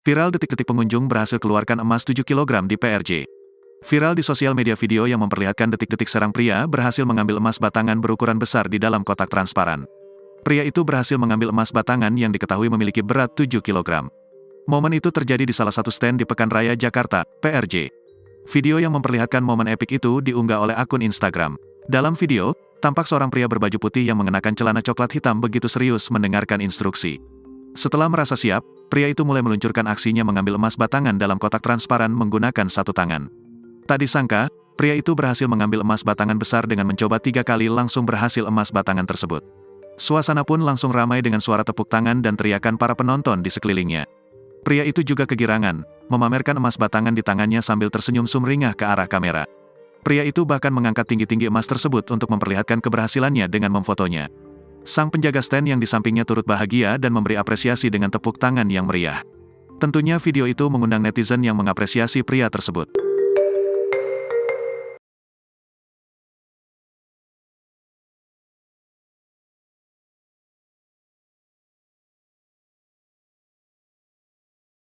Viral detik-detik pengunjung berhasil keluarkan emas 7 kg di PRJ. Viral di sosial media video yang memperlihatkan detik-detik seorang pria berhasil mengambil emas batangan berukuran besar di dalam kotak transparan. Pria itu berhasil mengambil emas batangan yang diketahui memiliki berat 7 kg. Momen itu terjadi di salah satu stand di Pekan Raya Jakarta, PRJ. Video yang memperlihatkan momen epik itu diunggah oleh akun Instagram. Dalam video, tampak seorang pria berbaju putih yang mengenakan celana coklat hitam begitu serius mendengarkan instruksi. Setelah merasa siap, pria itu mulai meluncurkan aksinya mengambil emas batangan dalam kotak transparan menggunakan satu tangan. Tak disangka, pria itu berhasil mengambil emas batangan besar dengan mencoba 3 kali langsung berhasil emas batangan tersebut. Suasana pun langsung ramai dengan suara tepuk tangan dan teriakan para penonton di sekelilingnya. Pria itu juga kegirangan, memamerkan emas batangan di tangannya sambil tersenyum sumringah ke arah kamera. Pria itu bahkan mengangkat tinggi-tinggi emas tersebut untuk memperlihatkan keberhasilannya dengan memfotonya. Sang penjaga stand yang di sampingnya turut bahagia dan memberi apresiasi dengan tepuk tangan yang meriah. Tentunya video itu mengundang netizen yang mengapresiasi pria tersebut.